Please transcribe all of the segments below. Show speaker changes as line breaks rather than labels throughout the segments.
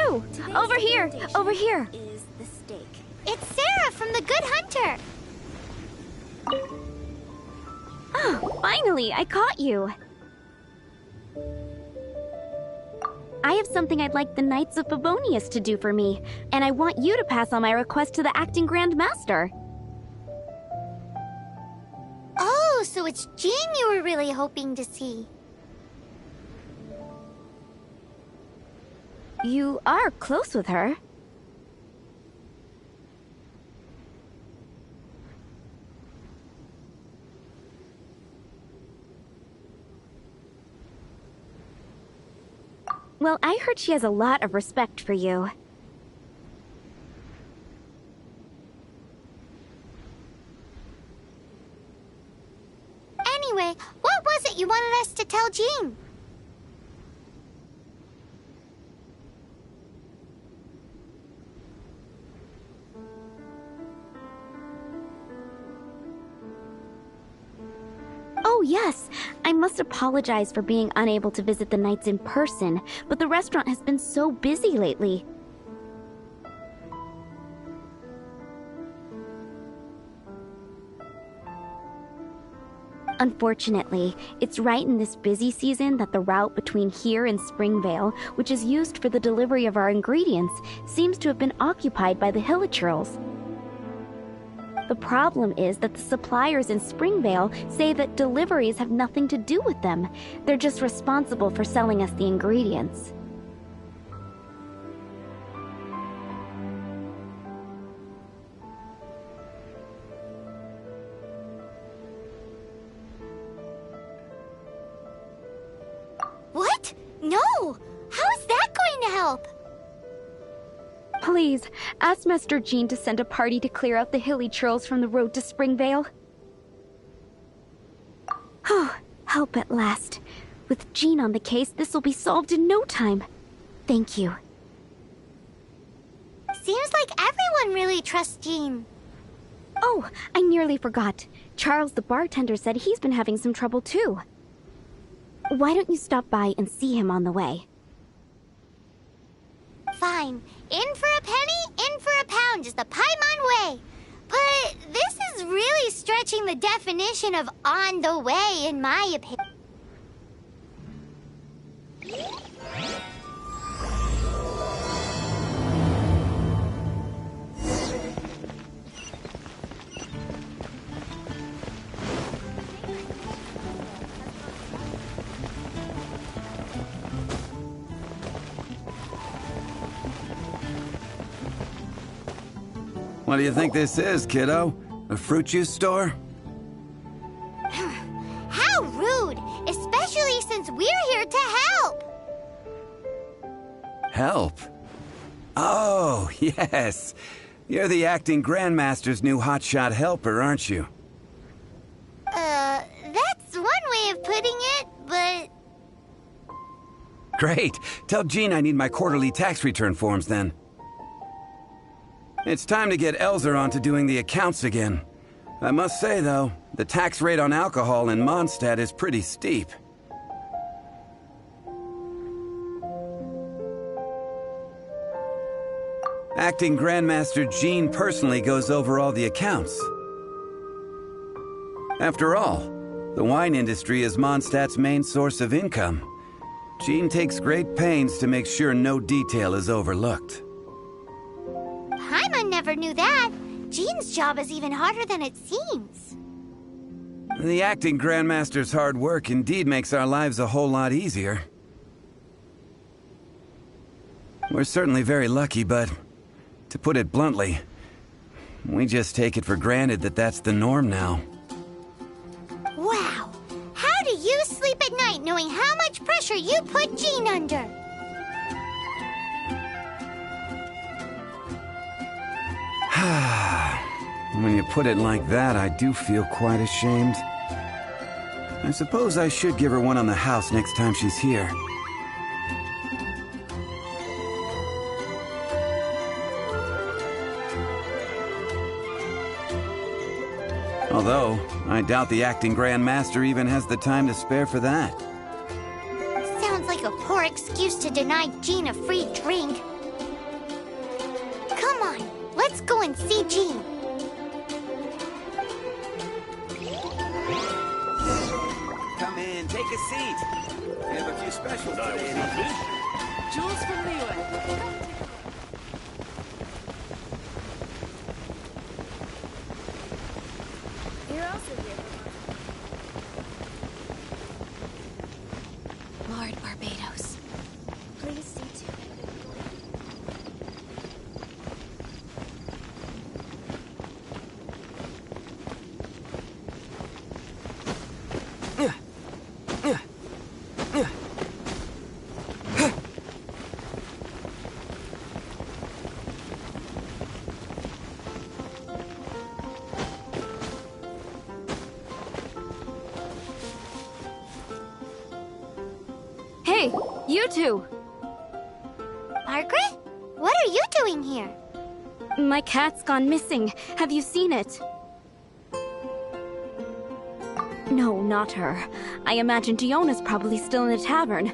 too! Over here! Over here!
Is the stake.
It's Sarah from the Good Hunter.
Oh, finally, I caught you! I have something I'd like the Knights of Favonius to do for me, and I want you to pass on my request to the Acting Grand Master.
Oh, so it's Jean you were really hoping to see.
You are close with her. Well, I heard she has a lot of respect for you.
Anyway, what was it you wanted us to tell Jean?
Oh, yes. I must apologize for being unable to visit the Knights in person, but the restaurant has been so busy lately. Unfortunately, it's right in this busy season that the route between here and Springvale, which is used for the delivery of our ingredients, seems to have been occupied by the Hilichurls. The problem is that the suppliers in Springvale say that deliveries have nothing to do with them. They're just responsible for selling us the ingredients.
What? No! How is that going to help?
Please, ask Master Jean to send a party to clear out the Hilichurls from the road to Springvale. Oh, help at last. With Jean on the case, this will be solved in no time. Thank you.
Seems like everyone really trusts Jean.
Oh, I nearly forgot. Charles the bartender said he's been having some trouble too. Why don't you stop by and see him on the way?
Fine. In for a penny, in for a pound is the Paimon way. But this is really stretching the definition of on the way, in my opinion.
What do you think this is, kiddo? A fruit juice store?
How rude! Especially since we're here to help!
Help? Oh, yes. You're the acting Grandmaster's new hotshot helper, aren't you?
That's one way of putting it, but...
Great. Tell Jean I need my quarterly tax return forms then. It's time to get Elzer on to doing the accounts again. I must say, though, the tax rate on alcohol in Mondstadt is pretty steep. Acting Grandmaster Jean personally goes over all the accounts. After all, the wine industry is Mondstadt's main source of income. Jean takes great pains to make sure no detail is overlooked.
Paimon never knew that. Jean's job is even harder than it seems.
The acting Grandmaster's hard work indeed makes our lives a whole lot easier. We're certainly very lucky, but to put it bluntly, we just take it for granted that that's the norm now.
Wow! How do you sleep at night knowing how much pressure you put Jean under?
When you put it like that, I do feel quite ashamed. I suppose I should give her one on the house next time she's here. Although, I doubt the acting Grandmaster even has the time to spare for that.
Sounds like a poor excuse to deny Jean a free drink. go and see Jean.
Come in, take a seat. We have a few specials today.
Jules from livre. You're also here for Lord Barbados. Please see to it.
Hey, you two!
Margaret? What are you doing here?
My cat's gone missing. Have you seen it? No, not her. I imagine Diona's probably still in the tavern.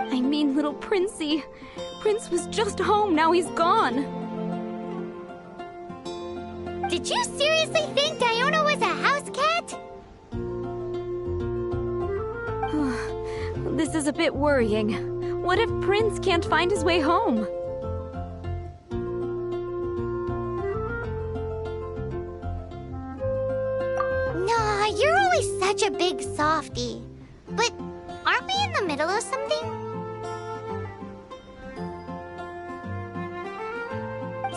I mean, little Princey. Prince was just home, now he's gone.
Did you seriously think Diona was a house cat?
This is a bit worrying. What if Prince can't find his way home?
Nah, you're always such a big softie. But aren't we in the middle of something?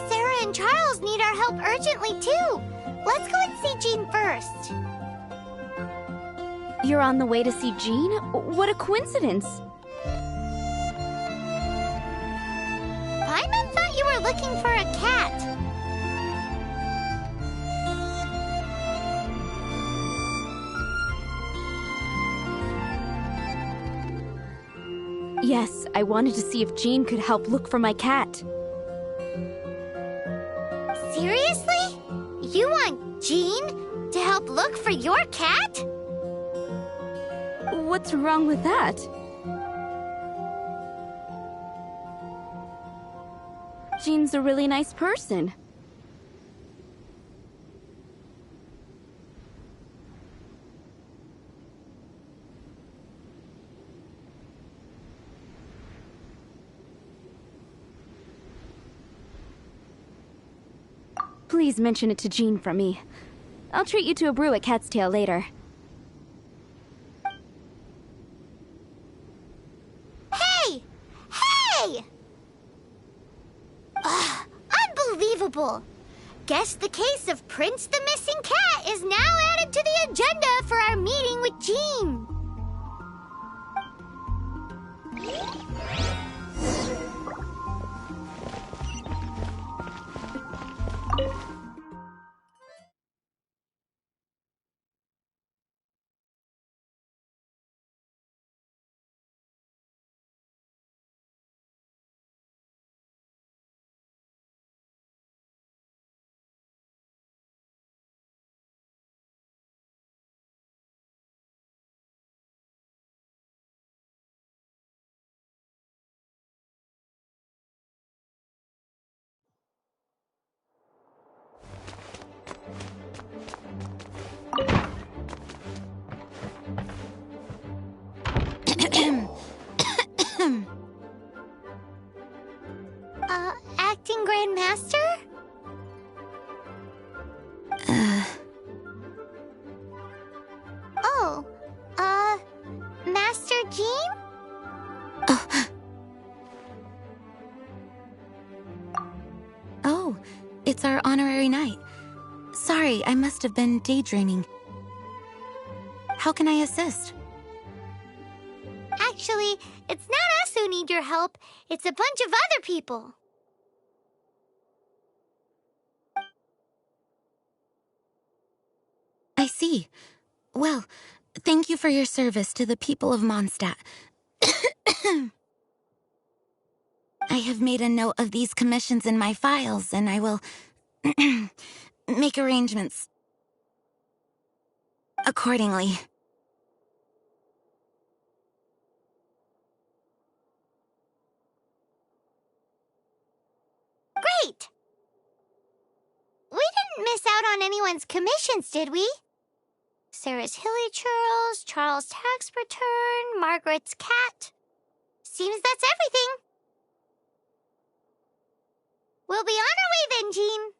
Sarah and Charles need our help urgently, too. Let's go and see Jean first.
You're on the way to see Jean? What a coincidence!
Paimon thought you were looking for a cat.
Yes, I wanted to see if Jean could help look for my cat.
Seriously? You want Jean to help look for your cat?
What's wrong with that? Jean's a really nice person. Please mention it to Jean from me. I'll treat you to a brew at Cat's Tail later.
Hey! Hey! Ugh, unbelievable! Guess the case of Prince the Missing Cat is now added to the agenda for our meeting with Jean. Acting Grand Master? Oh, Master Jean?
Oh, it's our honorary night. Sorry, I must have been daydreaming. How can I assist?
Actually, it's not us who need your help. It's a bunch of other people.
I see. Well, thank you for your service to the people of Mondstadt. I have made a note of these commissions in my files, and I will make arrangements accordingly.
Great! miss out on anyone's commissions, did we? Sarah's Hilly Churls, Charles' tax return, Margaret's cat. Seems that's everything. We'll be on our way then, Jean.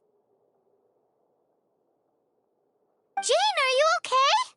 Jean, are you okay?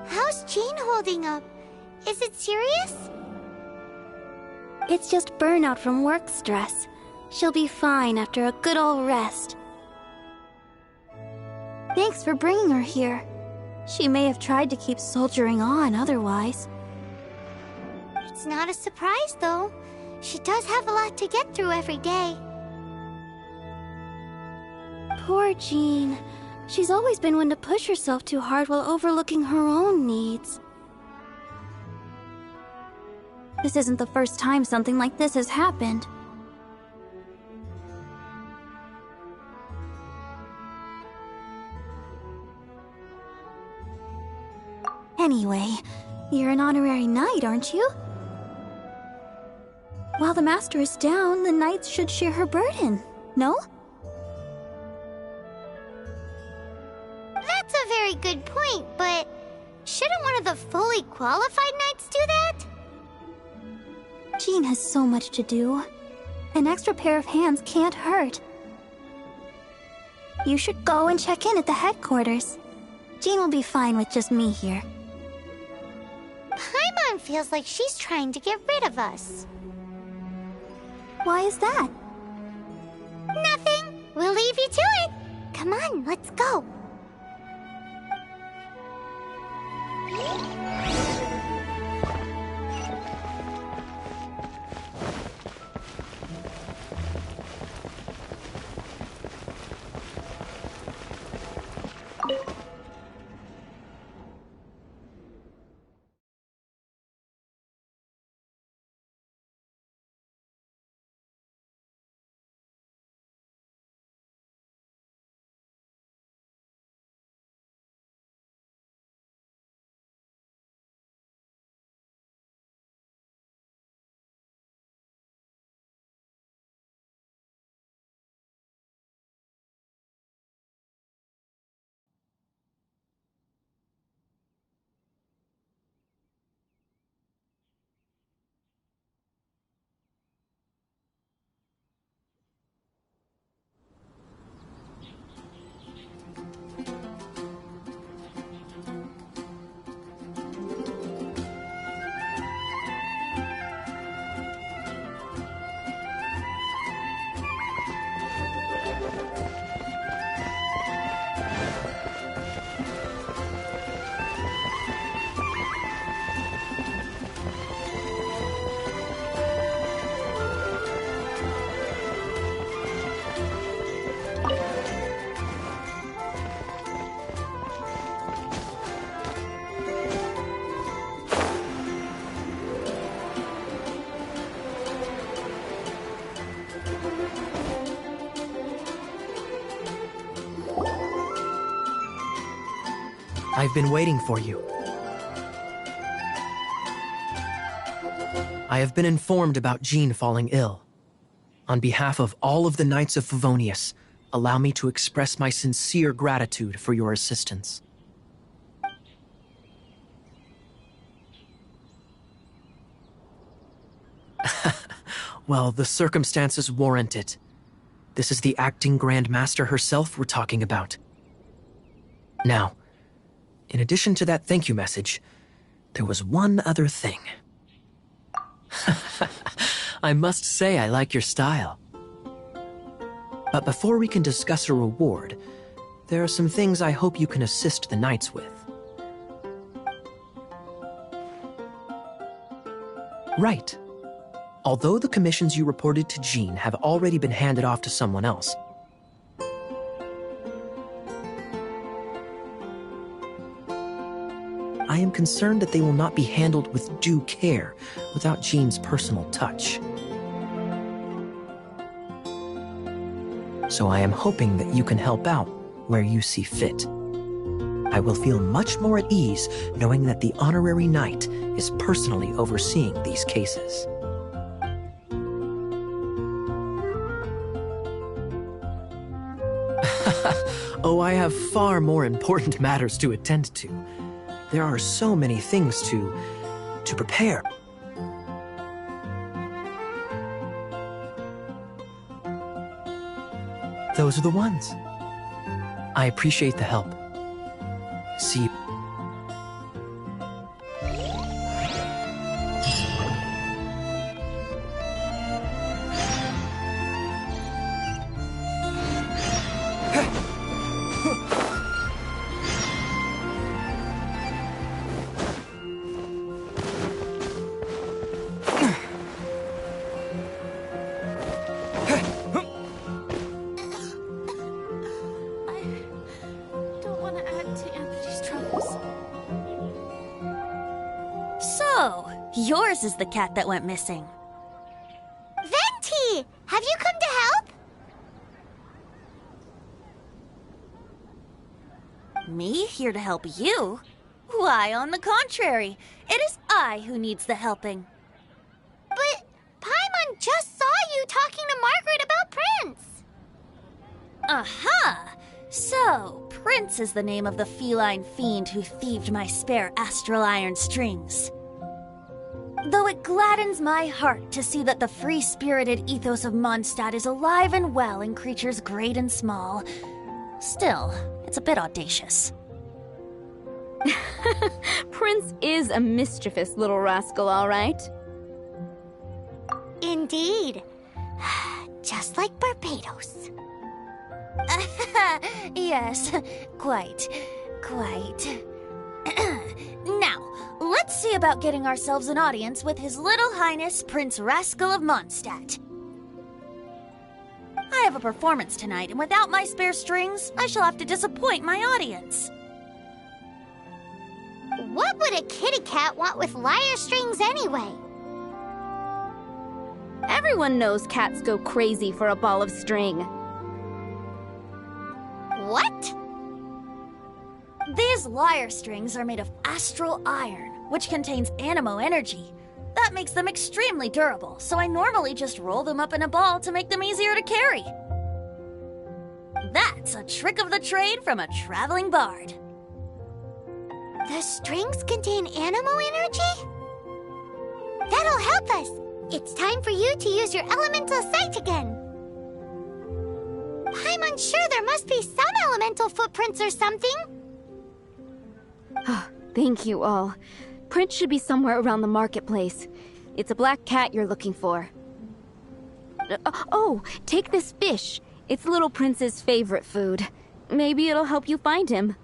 How's Jean holding up? Is it serious?
It's just burnout from work stress. She'll be fine after a good old rest. Thanks for bringing her here. She may have tried to keep soldiering on otherwise.
It's not a surprise, though. She does have a lot to get through every day.
Poor Jean. She's always been one to push herself too hard while overlooking her own needs. This isn't the first time something like this has happened. Anyway, you're an honorary knight, aren't you? While the master is down, the knights should share her burden, no?
That's a very good point, but shouldn't one of the fully qualified knights do that?
Jean has so much to do. An extra pair of hands can't hurt. You should go and check in at the headquarters. Jean will be fine with just me here.
Paimon feels like she's trying to get rid of us.
Why is that?
Nothing. We'll leave you to it. Come on, let's go.
I've been waiting for you. I have been informed about Jean falling ill. On behalf of all of the Knights of Favonius, allow me to express my sincere gratitude for your assistance. Well, the circumstances warrant it. This is the acting Grand Master herself we're talking about. Now, in addition to that thank you message, there was one other thing. I must say I like your style. But before we can discuss a reward, there are some things I hope you can assist the Knights with. Right. Although the commissions you reported to Jean have already been handed off to someone else, I am concerned that they will not be handled with due care without Jean's personal touch. So I am hoping that you can help out where you see fit. I will feel much more at ease knowing that the honorary knight is personally overseeing these cases. Oh, I have far more important matters to attend to. There are so many things to prepare. Those are the ones. I appreciate the help. See you.
Yours is the cat that went missing.
Venti! Have you come to help?
Me here to help you? Why, on the contrary, it is I who needs the helping.
But Paimon just saw you talking to Margaret about Prince.
Aha! So, Prince is the name of the feline fiend who thieved my spare astral iron strings. Though it gladdens my heart to see that the free-spirited ethos of Mondstadt is alive and well in creatures great and small, still, it's a bit audacious.
Prince is a mischievous little rascal, all right.
Indeed. Just like Barbados.
Yes, quite. Now, let's see about getting ourselves an audience with His Little Highness Prince Rascal of Mondstadt. I have a performance tonight, and without my spare strings, I shall have to disappoint my audience.
What would a kitty cat want with lyre strings anyway?
Everyone knows cats go crazy for a ball of string.
What?
These lyre strings are made of astral iron, which contains animo energy. That makes them extremely durable, so I normally just roll them up in a ball to make them easier to carry. That's a trick of the trade from a traveling bard.
The strings contain animo energy? That'll help us. It's time for you to use your elemental sight again. I'm unsure there must be some elemental footprints or something.
Thank you all. Prince should be somewhere around the marketplace. It's a black cat you're looking for. Oh, take this fish. It's Little Prince's favorite food. Maybe it'll help you find him.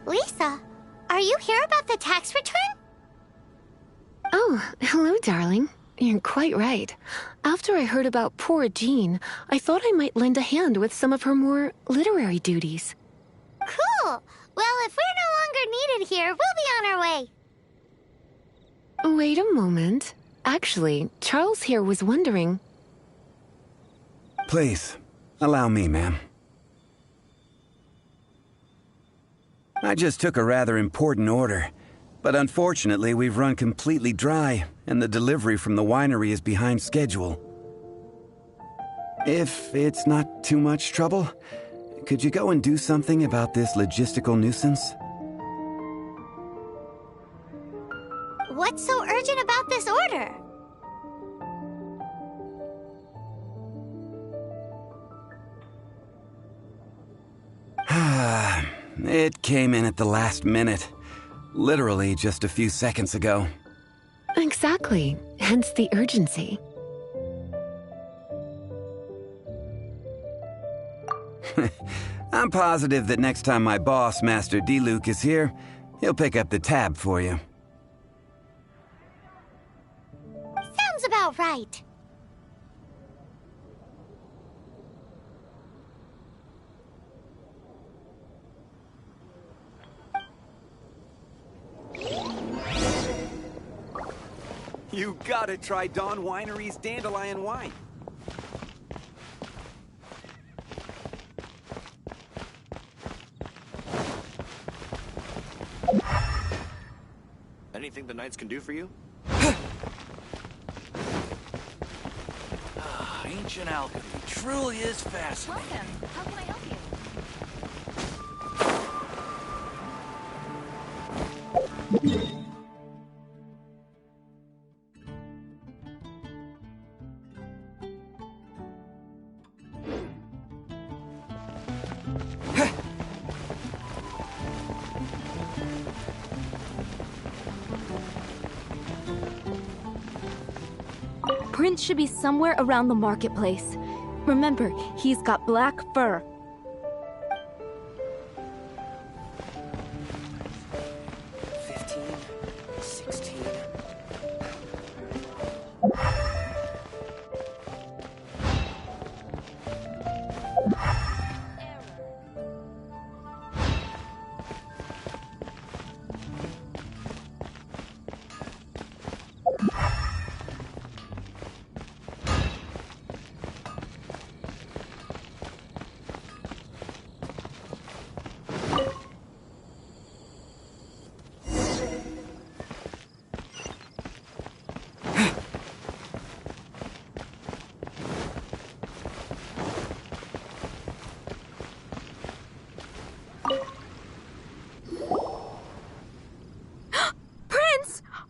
Lisa, are you here about the tax return?
Oh, hello, darling. You're quite right. After I heard about poor Jean, I thought I might lend a hand with some of her more literary duties.
Cool. Well, if we're no longer needed here, we'll be on our way.
Wait a moment. Actually, Charles here was wondering...
Please, allow me, ma'am. I just took a rather important order, But unfortunately, we've run completely dry, and the delivery from the winery is behind schedule. If it's not too much trouble, could you go and do something about this logistical nuisance?
What's so urgent about this order?
It came in at the last minute. Literally just a few seconds ago.
Exactly. Hence the urgency.
I'm positive that next time my boss, Master D-Luke, is here, he'll pick up the tab for you.
Sounds about right.
You gotta try Dawn Winery's Dandelion wine. Anything the Knights can do for you? Ancient alchemy truly is fascinating.
Welcome. How can I help you?
Prince should be somewhere around the marketplace. Remember, he's got black fur.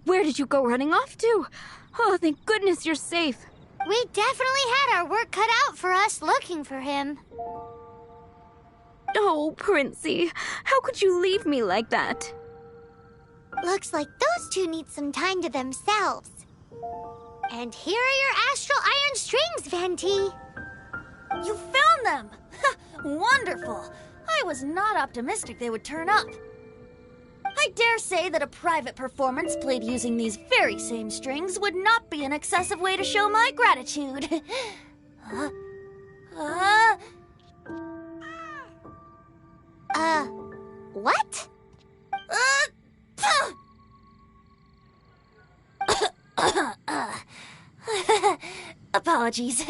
Where did you go running off to? Oh, thank goodness you're safe.
We definitely had our work cut out for us looking for him.
Oh, Princey, how could you leave me like that?
Looks like those two need some time to themselves. And here are your astral iron strings, Venti.
You found them! Wonderful! I was not optimistic they would turn up. I dare say that a private performance played using these very same strings would not be an excessive way to show my gratitude.
What?
Apologies.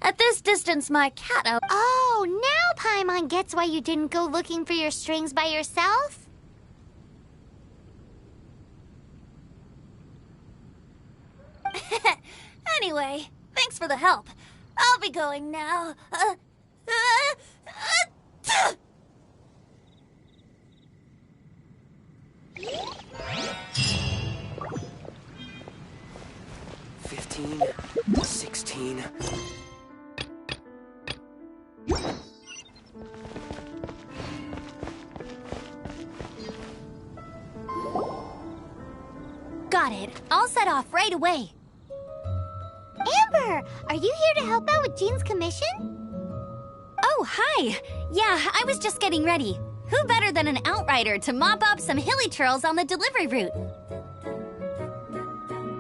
At this distance, my cat out.
Oh, now Paimon gets why you didn't go looking for your strings by yourself?
Anyway, thanks for the help. I'll be going now.
15, 16.
Got it. I'll set off right away.
Amber, are you here to help out with Jean's commission?
Oh, hi. Yeah, I was just getting ready. Who better than an outrider to mop up some hilly churls on the delivery route?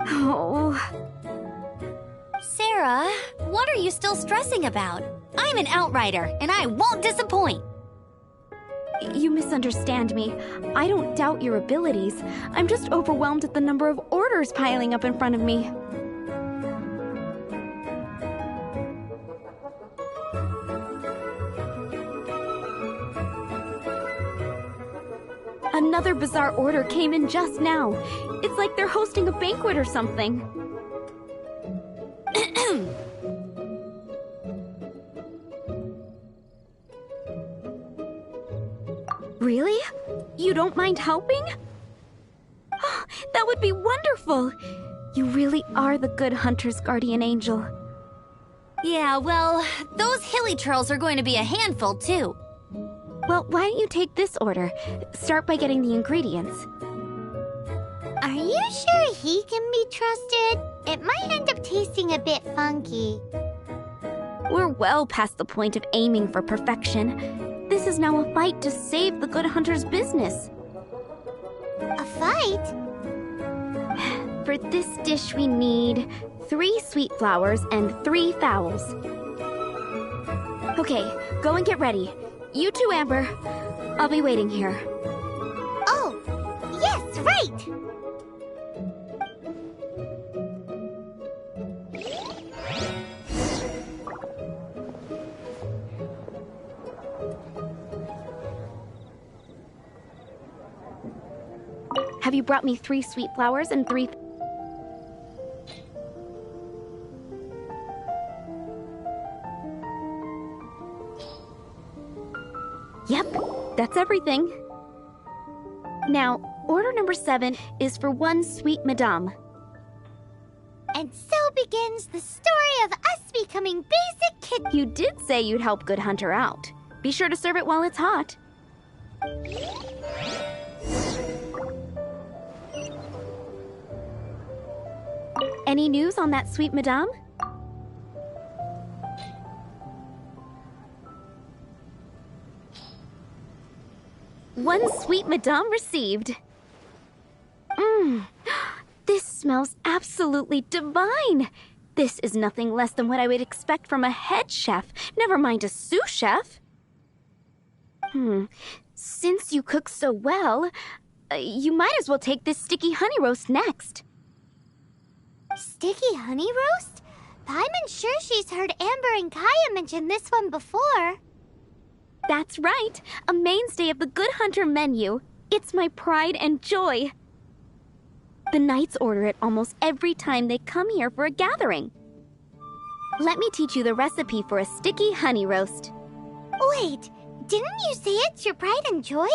Oh.
Sarah, what are you still stressing about? I'm an outrider, and I won't disappoint.
You misunderstand me. I don't doubt your abilities. I'm just overwhelmed at the number of orders piling up in front of me. Another bizarre order came in just now. It's like they're hosting a banquet or something. Really? You don't mind helping? That would be wonderful! You really are the good hunter's guardian angel.
Yeah, well, those hilichurls are going to be a handful, too.
Well, why don't you take this order? Start by getting the ingredients.
Are you sure he can be trusted? It might end up tasting a bit funky.
We're well past the point of aiming for perfection. This is now a fight to save the good hunter's business.
A fight?
For this dish we need 3 sweet flowers and 3 fowls. Okay, go and get ready. You too, Amber. I'll be waiting here.
Oh, yes, right!
Have you brought me 3 sweet flowers and 3... Yep, that's everything. Now, order number 7 is for 1 sweet madame.
And so begins the story of us becoming basic kid.
You did say you'd help Good Hunter out. Be sure to serve it while it's hot. Any news on that sweet madame? One sweet madame received. This smells absolutely divine. This is nothing less than what I would expect from a head chef, never mind a sous chef. Since you cook so well, you might as well take this sticky honey roast next.
Sticky honey roast? Paimon's sure she's heard Amber and Kaya mention this one before.
That's right, a mainstay of the Good Hunter menu. It's my pride and joy. The knights order it almost every time they come here for a gathering. Let me teach you the recipe for a sticky honey roast.
Wait, didn't you say it's your pride and joy?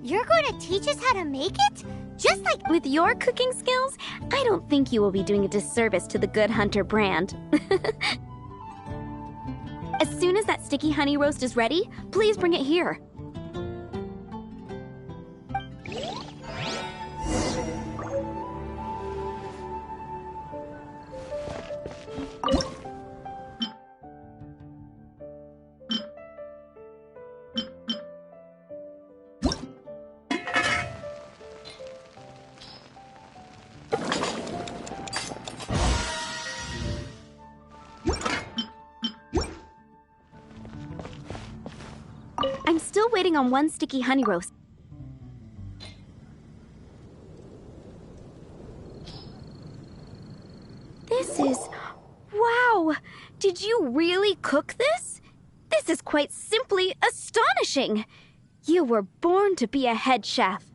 You're going to teach us how to make it? Just like...
With your cooking skills, I don't think you will be doing a disservice to the Good Hunter brand. As soon as that sticky honey roast is ready, please bring it here. I'm still waiting on 1 sticky honey roast. This is... Wow! Did you really cook this? This is quite simply astonishing! You were born to be a head chef.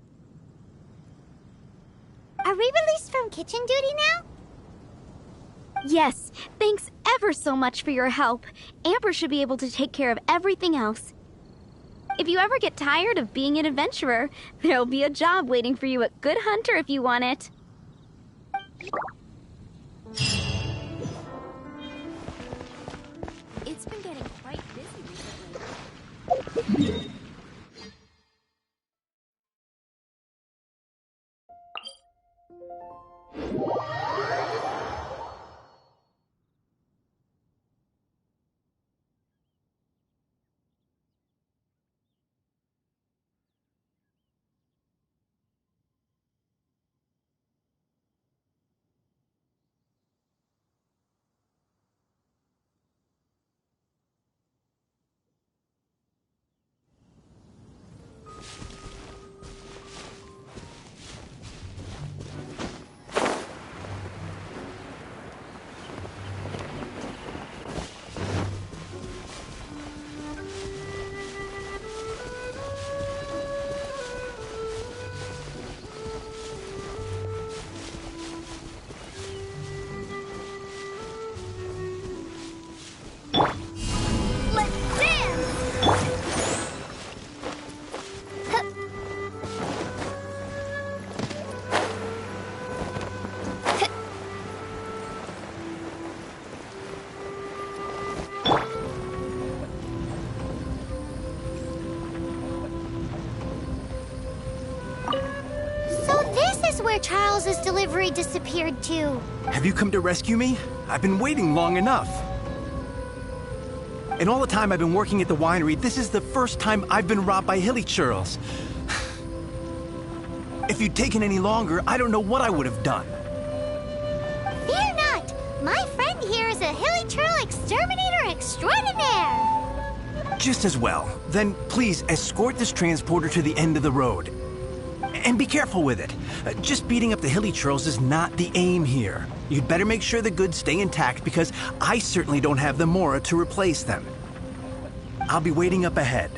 Are we released from kitchen duty now?
Yes, thanks ever so much for your help. Amber should be able to take care of everything else. If you ever get tired of being an adventurer, there'll be a job waiting for you at Good Hunter if you want it. It's been getting quite busy recently.
is where Charles's delivery disappeared to.
Have you come to rescue me? I've been waiting long enough. In all the time I've been working at the winery, this is the first time I've been robbed by hilly churls. If you'd taken any longer, I don't know what I would have done.
Fear not! My friend here is a hilly churl exterminator extraordinaire!
Just as well. Then please escort this transporter to the end of the road. And be careful with it. Just beating up the hilly churls is not the aim here. You'd better make sure the goods stay intact because I certainly don't have the Mora to replace them. I'll be waiting up ahead.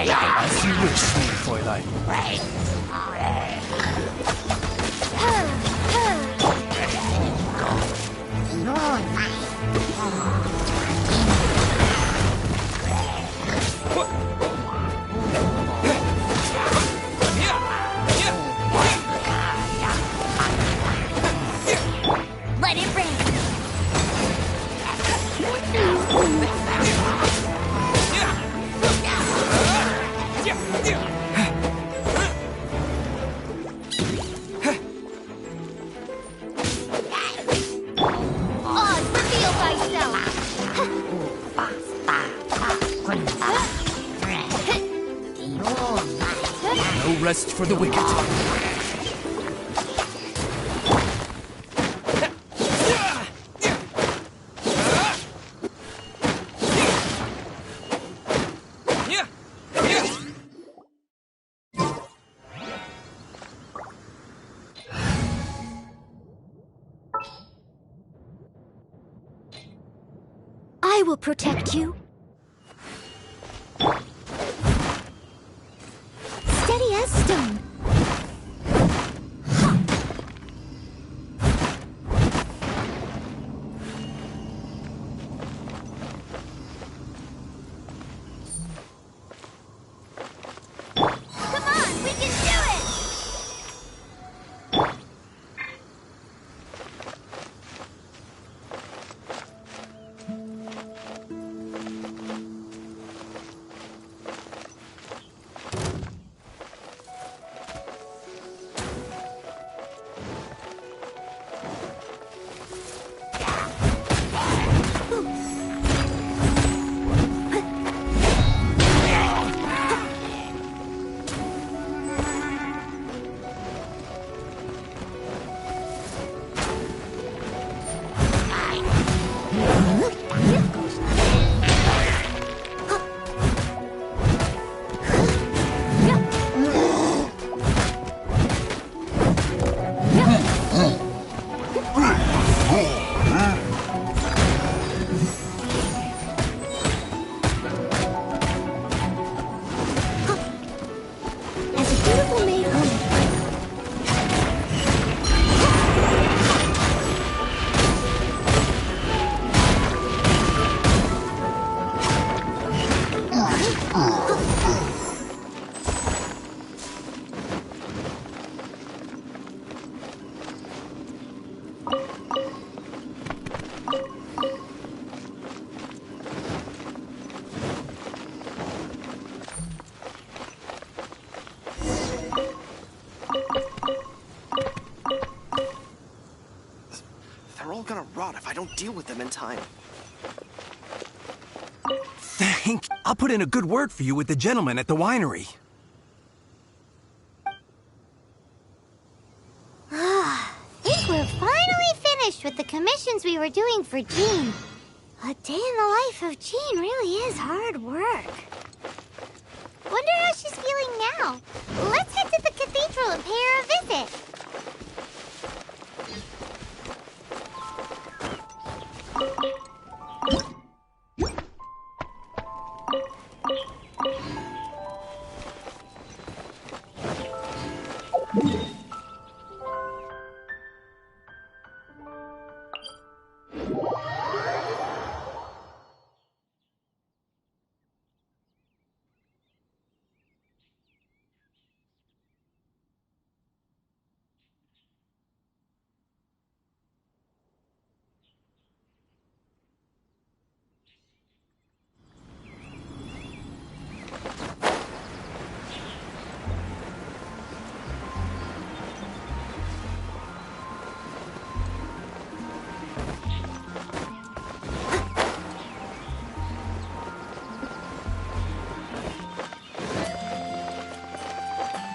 As you wish, Fräulein.
Let it rain.
No rest for the wicked.
I will protect you. Steady as stone.
Come on, we can do it!
out if I don't deal with them in time.
I'll put in a good word for you with the gentleman at the winery.
Think we're finally finished with the commissions we were doing for Jean. A day in the life of Jean really is hard work. Wonder how she's feeling now. Let's head to the cathedral and pay her a visit.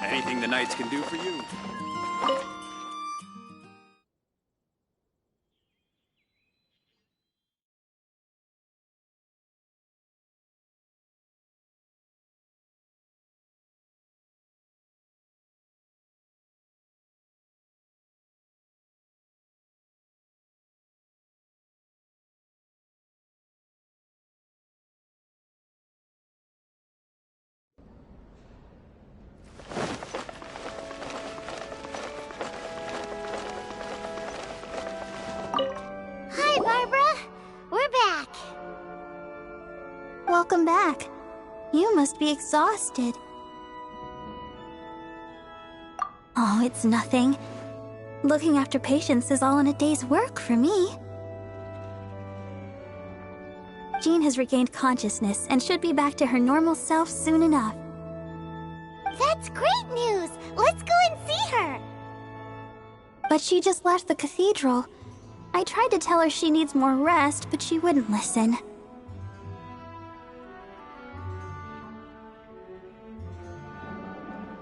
Anything the knights can do for you.
Hi, Barbara. We're back.
Welcome back. You must be exhausted. Oh, it's nothing. Looking after patients is all in a day's work for me. Jean has regained consciousness and should be back to her normal self soon enough.
That's great news. Let's go and see her.
But she just left the cathedral. I tried to tell her she needs more rest, but she wouldn't listen.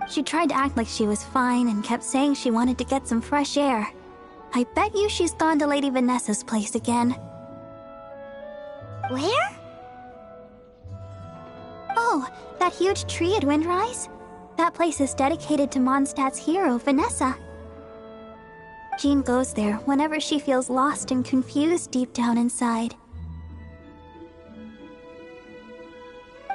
She tried to act like she was fine and kept saying she wanted to get some fresh air. I bet you she's gone to Lady Vanessa's place again.
Where?
Oh, that huge tree at Windrise? That place is dedicated to Mondstadt's hero, Vanessa. Jean goes there whenever she feels lost and confused deep down inside.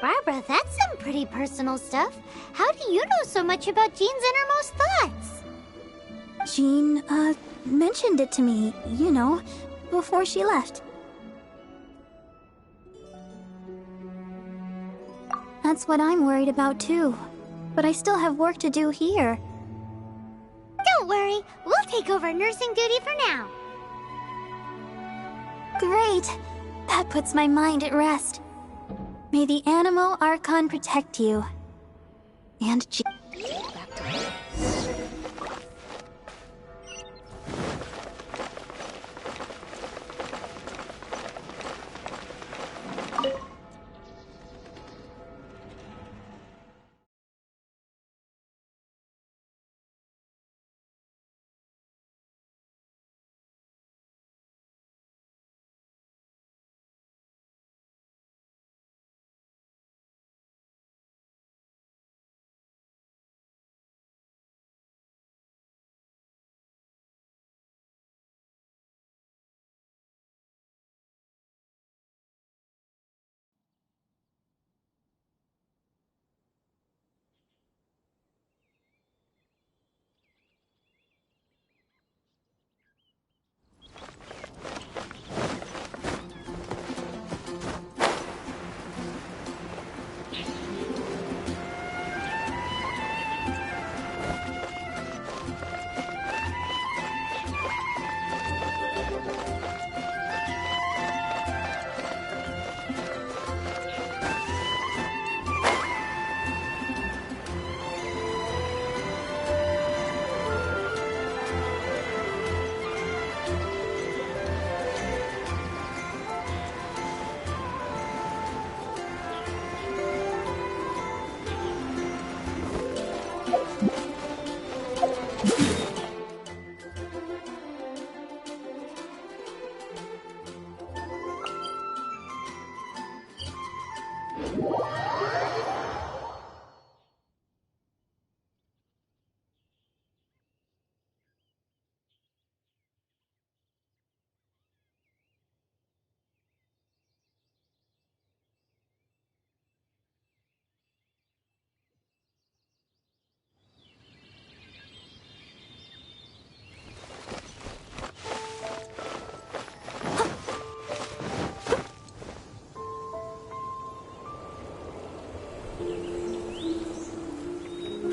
Barbara, that's some pretty personal stuff. How do you know so much about Jean's innermost thoughts?
Jean, mentioned it to me, you know, before she left. That's what I'm worried about too. But I still have work to do here.
Don't worry, we'll take over nursing duty for now.
Great! That puts my mind at rest. May the Animo Archon protect you. And Jean.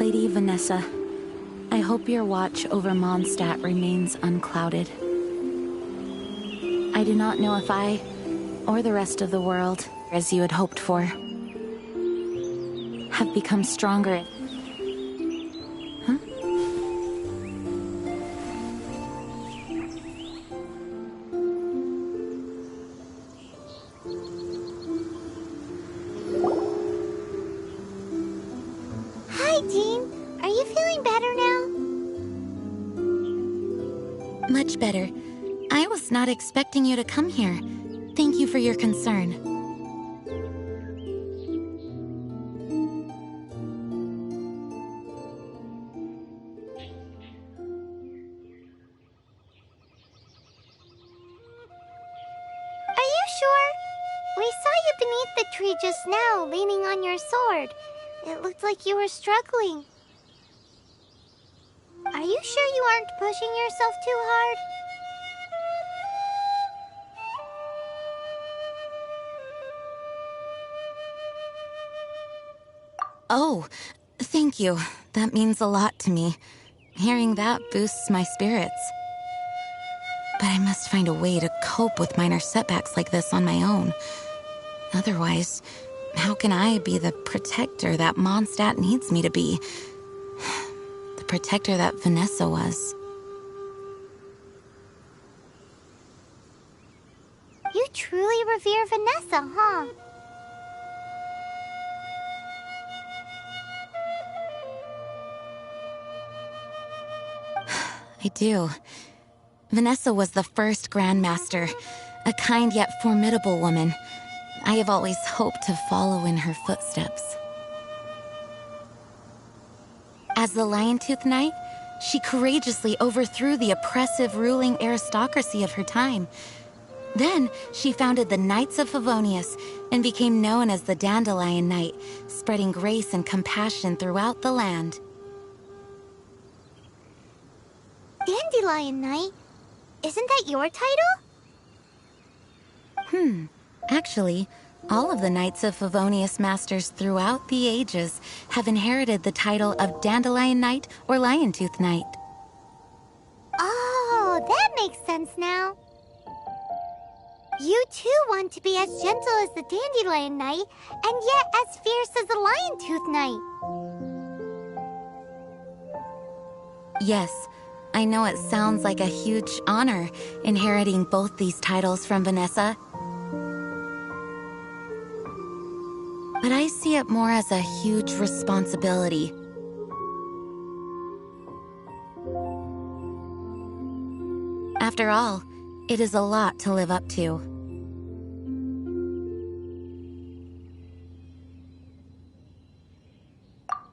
Lady Vanessa, I hope your watch over Mondstadt remains unclouded. I do not know if I, or the rest of the world, as you had hoped for, have become stronger. Huh?
Hi, Jean. Are you feeling better now?
Much better. I was not expecting you to come here. Thank you for your concern.
Are you sure? We saw you beneath the tree just now, leaning on your sword. It looked like you were struggling. Are you sure you aren't pushing yourself too hard?
Oh, thank you. That means a lot to me. Hearing that boosts my spirits. But I must find a way to cope with minor setbacks like this on my own. Otherwise, how can I be the protector that Mondstadt needs me to be? The protector that Vanessa was.
You truly revere Vanessa, huh?
I do. Vanessa was the first Grandmaster, a kind yet formidable woman. I have always hoped to follow in her footsteps. As the Lion-Tooth Knight, she courageously overthrew the oppressive ruling aristocracy of her time. Then, she founded the Knights of Favonius and became known as the Dandelion Knight, spreading grace and compassion throughout the land.
Dandelion Knight? Isn't that your title?
Actually, all of the Knights of Favonius Masters throughout the ages have inherited the title of Dandelion Knight or Lion-Tooth Knight.
Oh, that makes sense now. You too want to be as gentle as the Dandelion Knight, and yet as fierce as the Lion-Tooth Knight.
Yes, I know it sounds like a huge honor, inheriting both these titles from Vanessa. But I see it more as a huge responsibility. After all, it is a lot to live up to.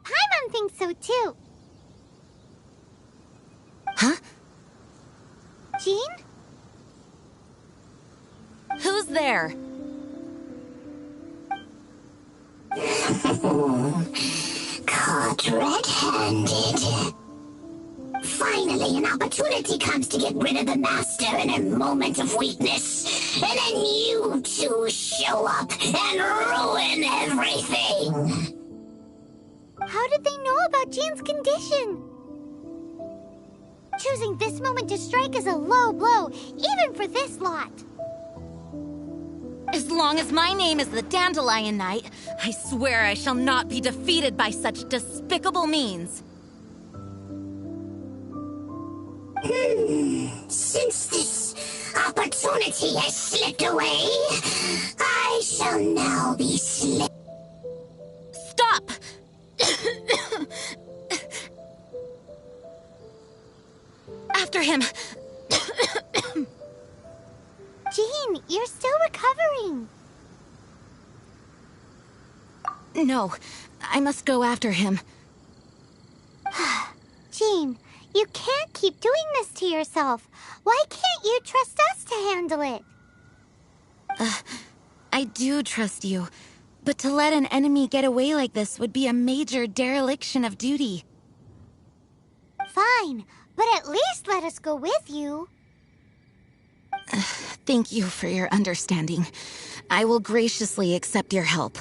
Paimon thinks so too.
Huh?
Jean?
Who's there?
Caught red-handed. Finally, an opportunity comes to get rid of the Master in a moment of weakness. And then you two show up and ruin everything.
How did they know about Jean's condition? Choosing this moment to strike is a low blow, even for this lot.
As long as my name is the Dandelion Knight, I swear I shall not be defeated by such despicable means.
Since this opportunity has slipped away, I shall now be
Stop! After him!
Jean, you're still recovering.
No, I must go after him.
Jean, you can't keep doing this to yourself. Why can't you trust us to handle it?
I do trust you, but to let an enemy get away like this would be a major dereliction of duty.
Fine, but at least let us go with you.
Thank you for your understanding. I will graciously accept your help.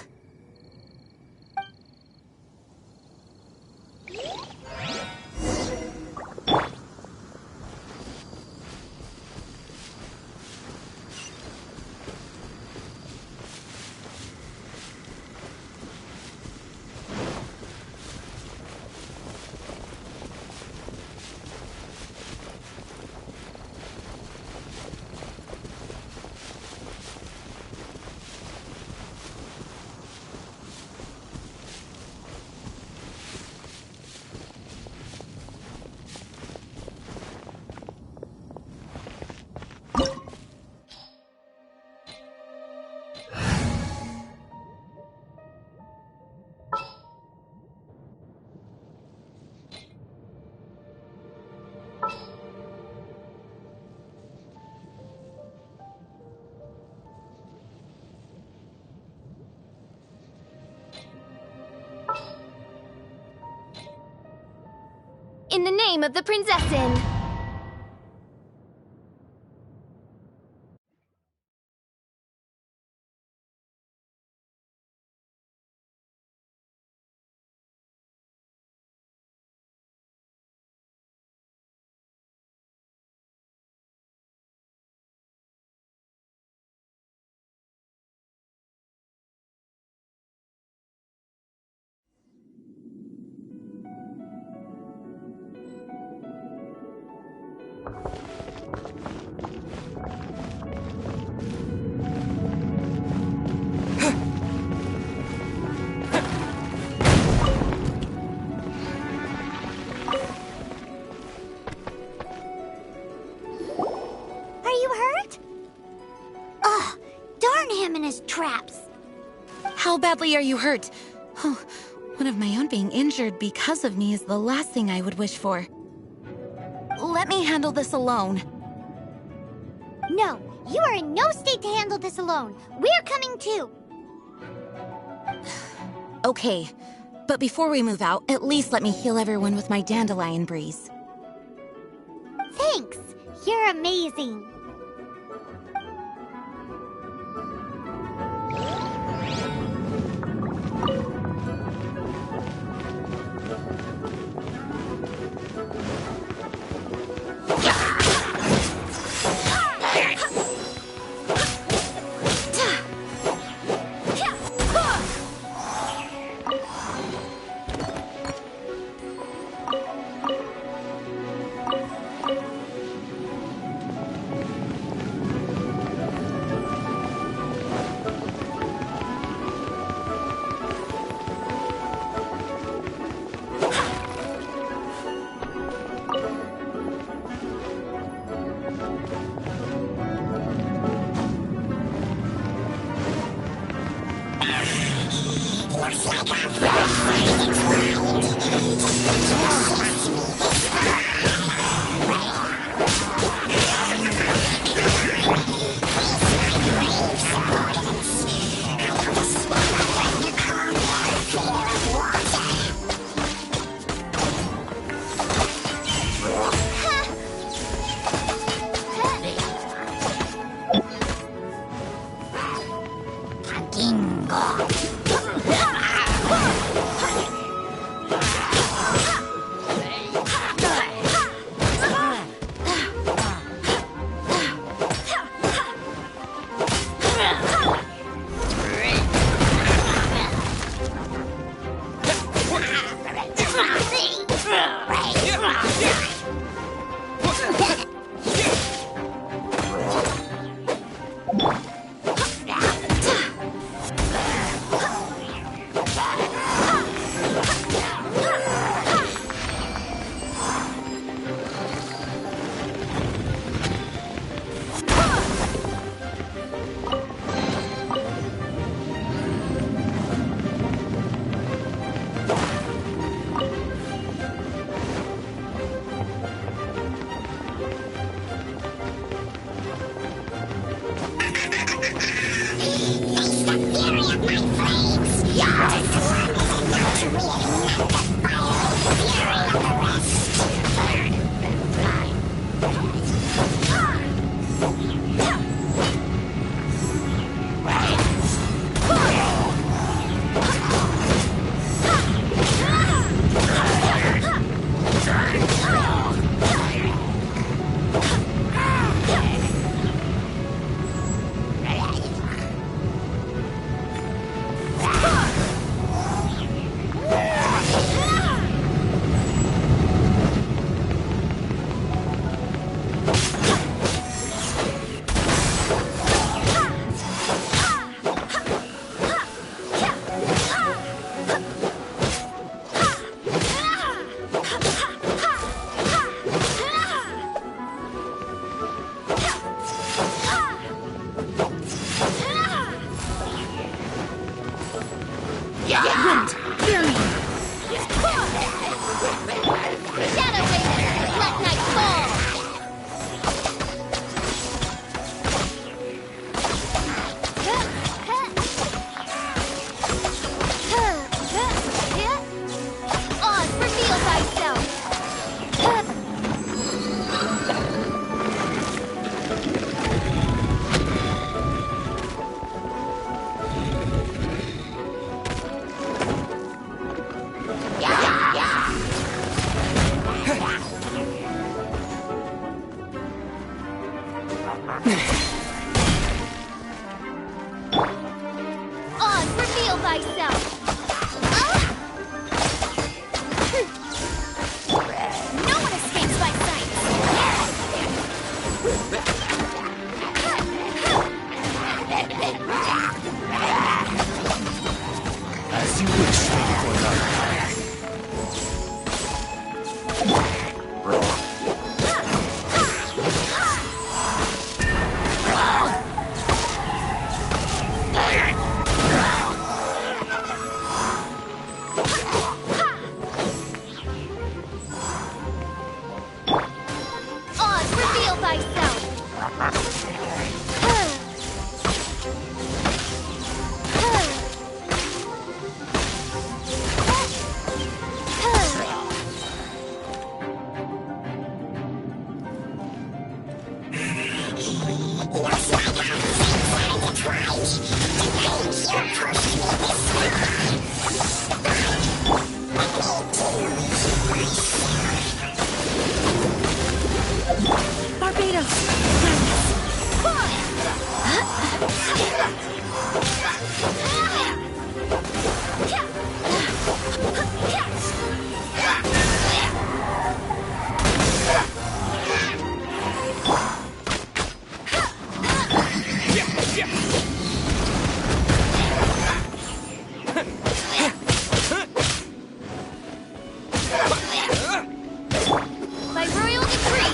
in the name of the Prinzessin!
Traps.
How badly are you hurt? Oh, one of my own being injured because of me is the last thing I would wish for. Let me handle this alone.
No, you are in no state to handle this alone. We're coming too.
Okay, but before we move out, at least let me heal everyone with my dandelion breeze.
Thanks. You're amazing.
By royal decree!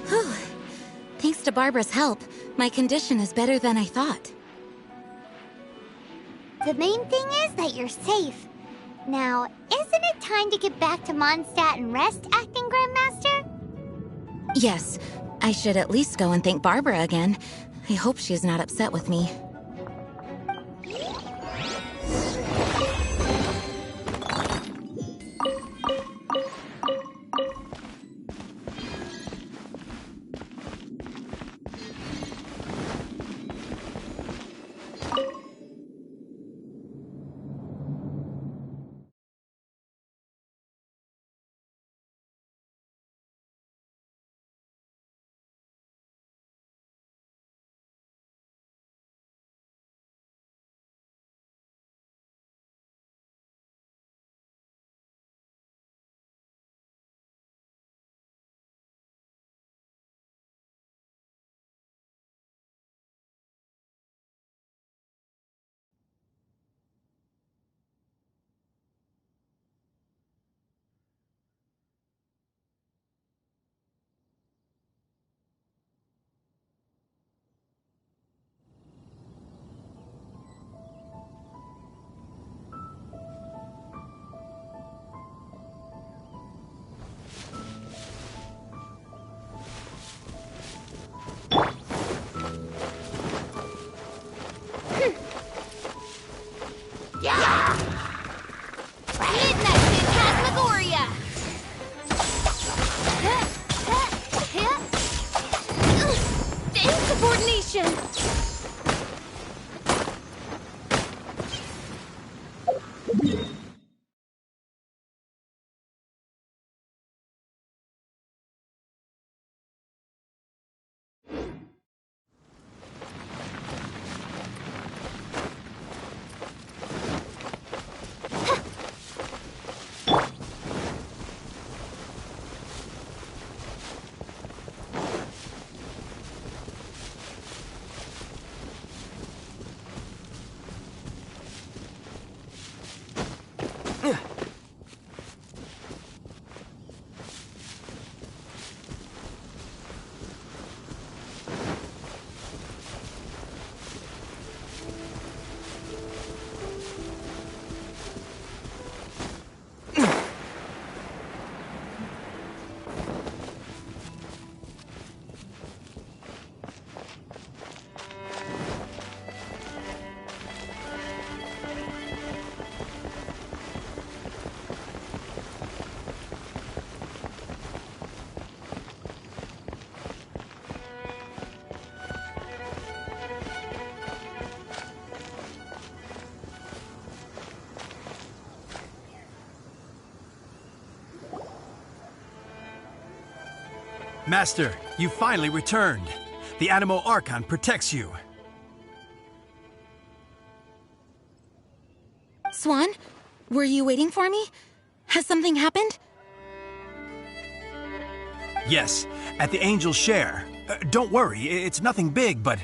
Whew. Thanks to Barbara's help, my condition is better than I thought.
The main thing is that you're safe. Now, isn't it time to get back to Mondstadt and rest, Acting Grandmaster?
Yes, I should at least go and thank Barbara again. I hope she's not upset with me.
Master, you finally returned. The Animo Archon protects you.
Swan, were you waiting for me? Has something happened?
Yes, at the Angel's Share. Don't worry, it's nothing big, but...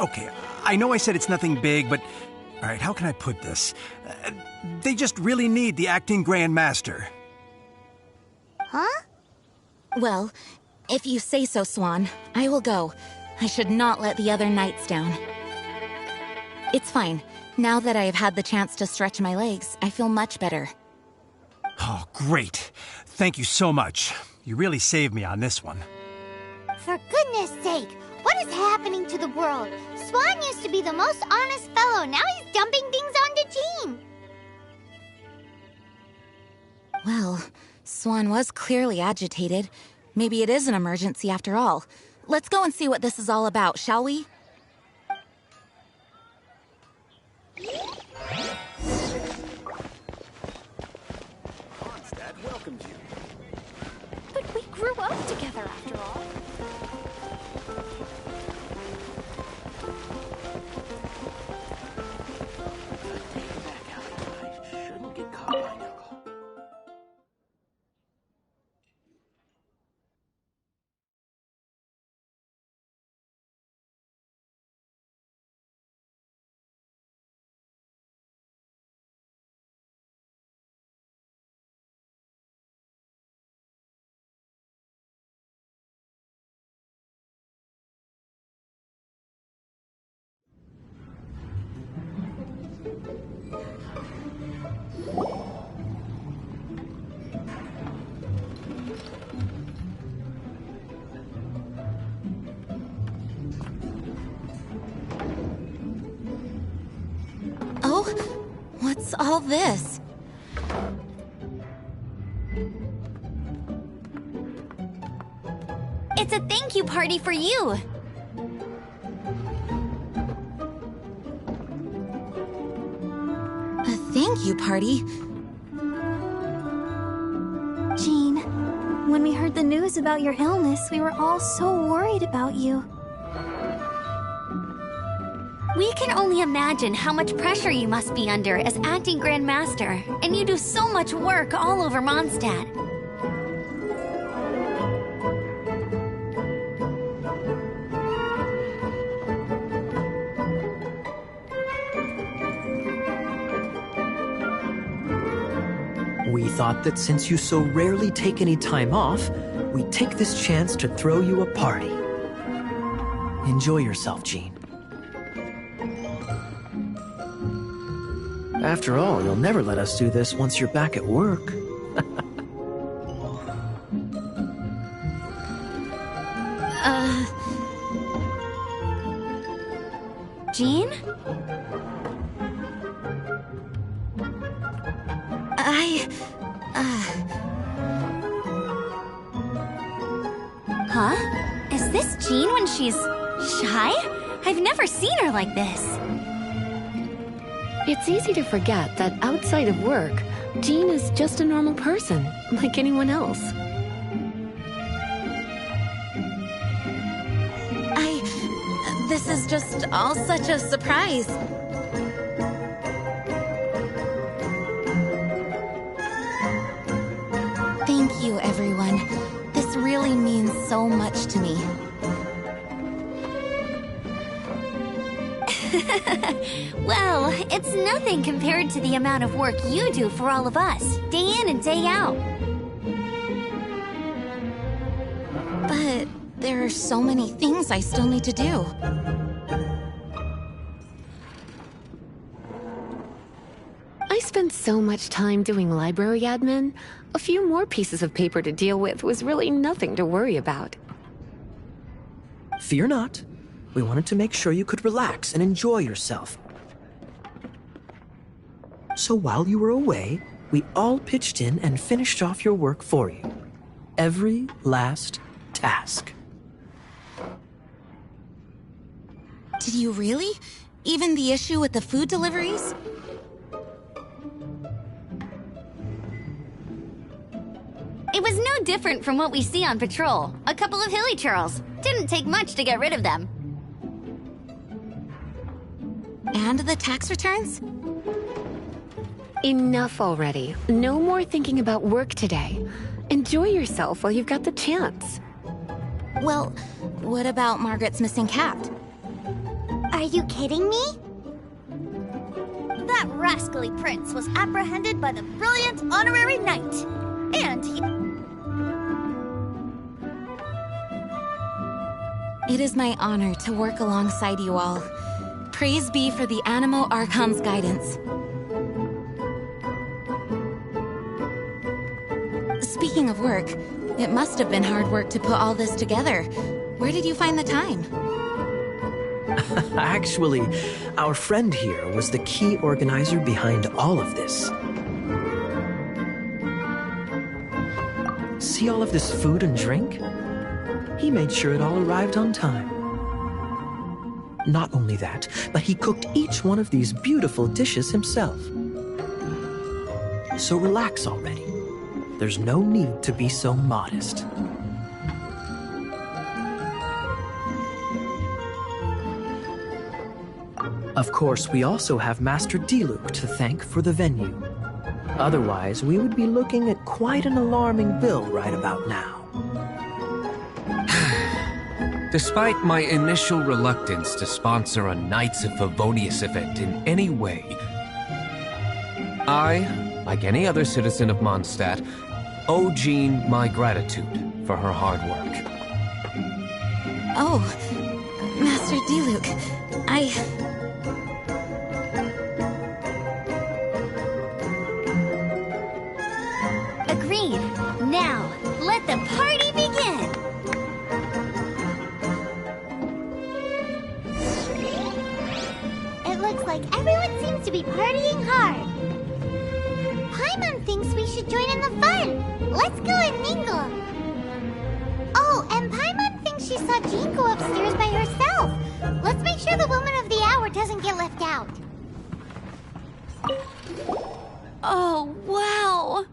Okay, I know I said it's nothing big, but... Alright, how can I put this? They just really need the Acting Grand Master.
Huh?
Well, if you say so, Swan, I will go. I should not let the other knights down. It's fine. Now that I have had the chance to stretch my legs, I feel much better.
Oh, great. Thank you so much. You really saved me on this one.
For goodness sake, what is happening to the world? Swan used to be the most honest fellow. Now he's dumping things onto Jean.
Well, Swan was clearly agitated. Maybe it is an emergency after all. Let's go and see what this is all about, shall we?
Mondstadt welcomes you.
But we grew up together after all.
Shouldn't get caught by now.
Oh, what's all this?
It's a thank you party for you.
A thank you party?
Jean, when we heard the news about your illness, we were all so worried about you.
We can only imagine how much pressure you must be under as acting Grand Master, and you do so much work all over Mondstadt.
We thought that since you so rarely take any time off, we'd take this chance to throw you a party. Enjoy yourself, Jean. After all, you'll never let us do this once you're back at work.
Jean? Huh? Is this Jean when she's shy? I've never seen her like this.
It's easy to forget that outside of work, Jean is just a normal person, like anyone else.
This is just all such a surprise. Thank you, everyone. This really means so much to me.
Well, it's nothing compared to the amount of work you do for all of us, day in and day out.
But there are so many things I still need to do.
I spent so much time doing library admin. A few more pieces of paper to deal with was really nothing to worry about.
Fear not. We wanted to make sure you could relax and enjoy yourself. So while you were away, we all pitched in and finished off your work for you. Every last task.
Did you really? Even the issue with the food deliveries?
It was no different from what we see on patrol. A couple of hilly churls. Didn't take much to get rid of them.
And the tax returns?
Enough already. No more thinking about work today. Enjoy yourself while you've got the chance.
Well, what about Margaret's missing cat?
Are you kidding me?
That rascally prince was apprehended by the brilliant honorary knight. And he...
It is my honor to work alongside you all. Praise be for the Animo Archon's guidance. Speaking of work, It must have been hard work to put all this together. Where did you find the time?
Actually, our friend here was the key organizer behind all of this. See all of this food and drink? He made sure it all arrived on time. Not only that, but he cooked each one of these beautiful dishes himself. So relax already. There's no need to be so modest. Of course, we also have Master Diluc to thank for the venue. Otherwise, we would be looking at quite an alarming bill right about now.
Despite my initial reluctance to sponsor a Knights of Favonius event in any way, I, like any other citizen of Mondstadt, owe Jean my gratitude for her hard work.
Oh, Master Diluc,
Agreed. Now, let the party begin!
It looks like everyone seems to be partying hard. Paimon thinks we should join in the fun. Let's go and mingle. Oh, and Paimon thinks she saw Jean go upstairs by herself. Let's make sure the woman of the hour doesn't get left out.
Oh, wow!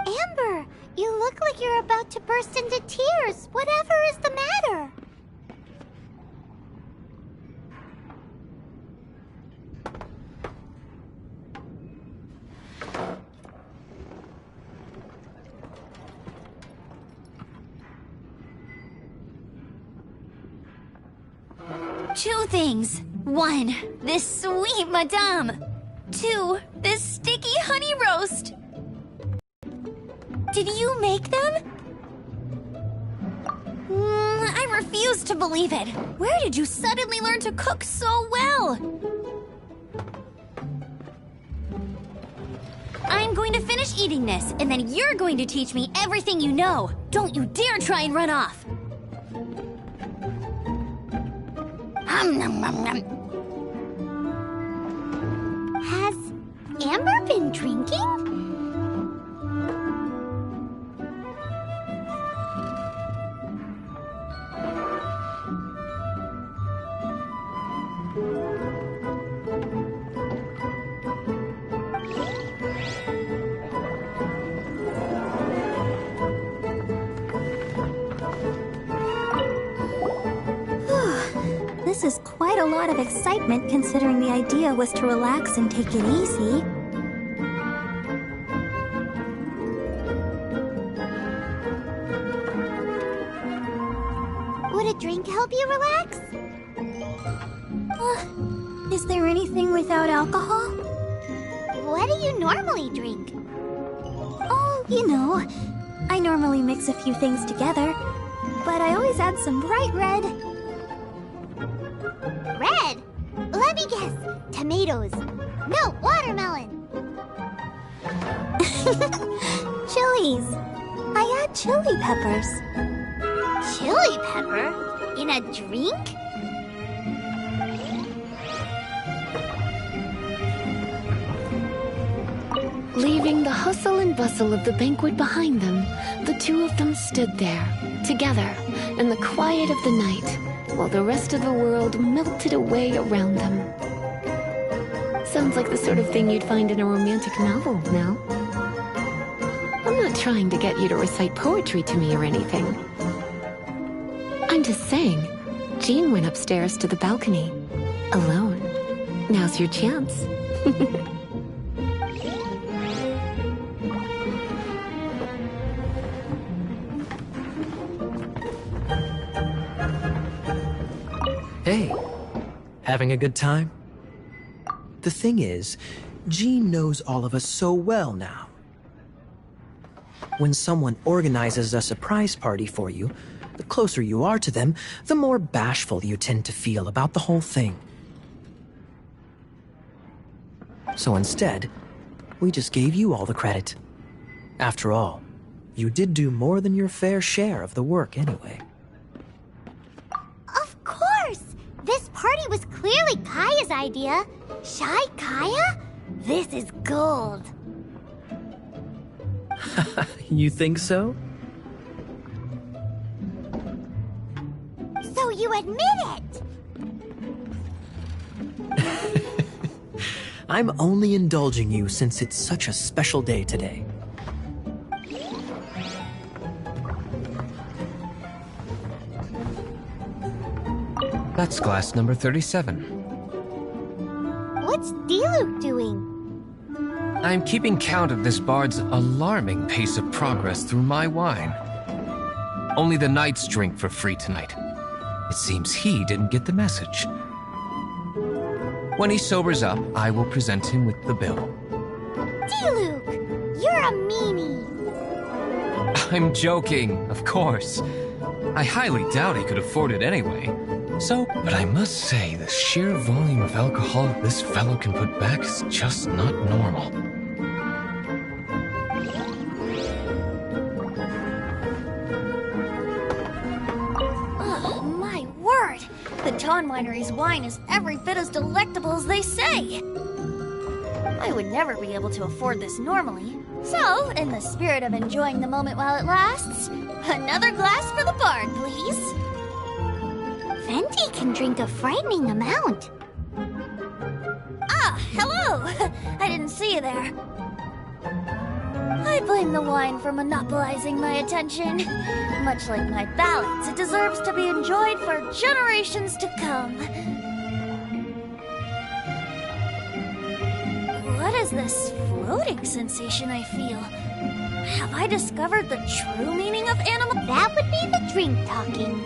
Amber, you look like you're about to burst into tears. Whatever is the matter?
Two things. One, this sweet madame. Two, this sticky honey roast. Did you make them? I refuse to believe it. Where did you suddenly learn to cook so well? I'm going to finish eating this, and then you're going to teach me everything you know. Don't you dare try and run off.
Has Amber been drinking?
This is quite a lot of excitement considering the idea was to relax and take it easy.
Would a drink help you relax?
Is there anything without alcohol?
What do you normally drink?
Oh, you know, I normally mix a few things together, but I always add some bright red.
Red? Let me guess. Tomatoes. No, watermelon.
Chilies. I add chili peppers.
Chili pepper? In a drink?
Leaving the hustle and bustle of the banquet behind them, the two of them stood there, together, in the quiet of the night, while the rest of the world melted away around them. Sounds like the sort of thing you'd find in a romantic novel, no? I'm not trying to get you to recite poetry to me or anything. I'm just saying, Jean went upstairs to the balcony, alone. Now's your chance.
Hey, having a good time? The thing is, Jean knows all of us so well now. When someone organizes a surprise party for you, the closer you are to them, the more bashful you tend to feel about the whole thing. So instead, we just gave you all the credit. After all, you did do more than your fair share of the work anyway.
Of course! This party was clearly Kaya's idea. Shy Kaya? This is gold.
You think so?
So you admit it!
I'm only indulging you since it's such a special day today.
That's glass number 37.
What's Diluc doing?
I'm keeping count of this bard's alarming pace of progress through my wine. Only the knights drink for free tonight. It seems he didn't get the message. When he sobers up, I will present him with the bill.
Diluc, you're a meanie.
I'm joking, of course. I highly doubt he could afford it anyway. But I must say, the sheer volume of alcohol this fellow can put back is just not normal.
Oh, my word! The Dawn Winery's wine is every bit as delectable as they say. I would never be able to afford this normally. So, in the spirit of enjoying the moment while it lasts, another glass for the bard, please.
Venti can drink a frightening amount.
Ah, hello! I didn't see you there. I blame the wine for monopolizing my attention. Much like my ballads, it deserves to be enjoyed for generations to come. What is this floating sensation I feel? Have I discovered the true meaning of animal?
That would be the drink talking.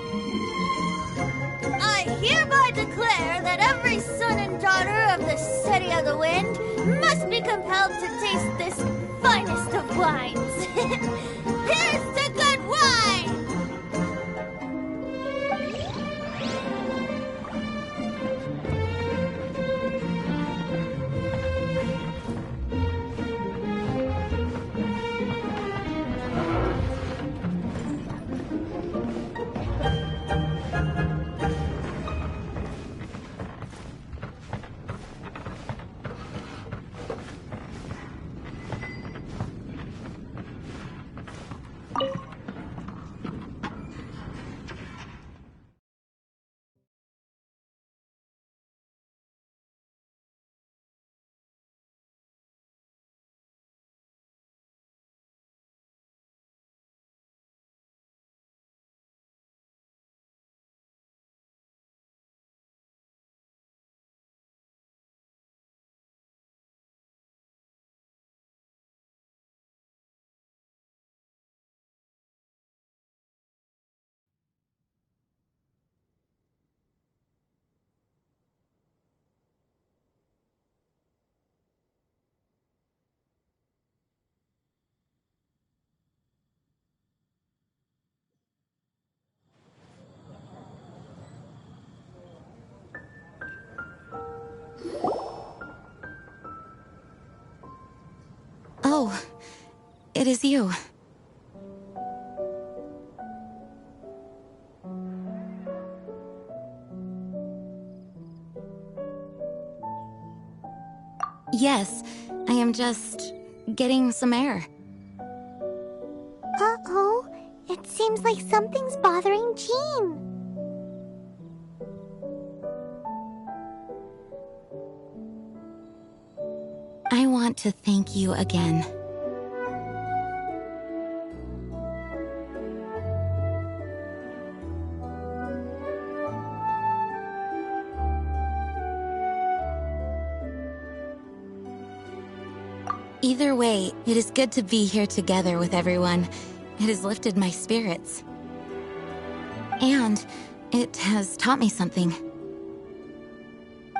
I hereby declare that every son and daughter of the City of the Wind must be compelled to taste this finest of wines. Here's to good wine!
Oh, it is you. Yes, I am just getting some air.
Uh-oh, it seems like something's bothering Jean.
I want to thank you again. Either way, it is good to be here together with everyone. It has lifted my spirits. And it has taught me something.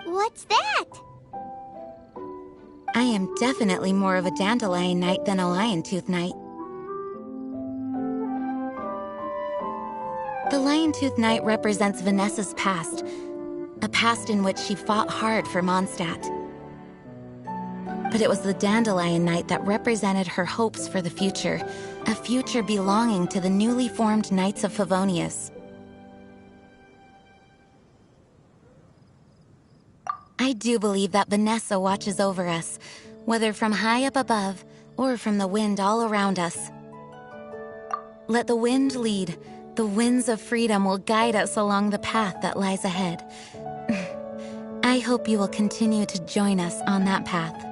What's that?
I am definitely more of a dandelion knight than a lion-tooth knight. The lion-tooth knight represents Vanessa's past, a past in which she fought hard for Mondstadt. But it was the Dandelion Night that represented her hopes for the future, a future belonging to the newly formed Knights of Favonius. I do believe that Vanessa watches over us, whether from high up above or from the wind all around us. Let the wind lead. The winds of freedom will guide us along the path that lies ahead. I hope you will continue to join us on that path.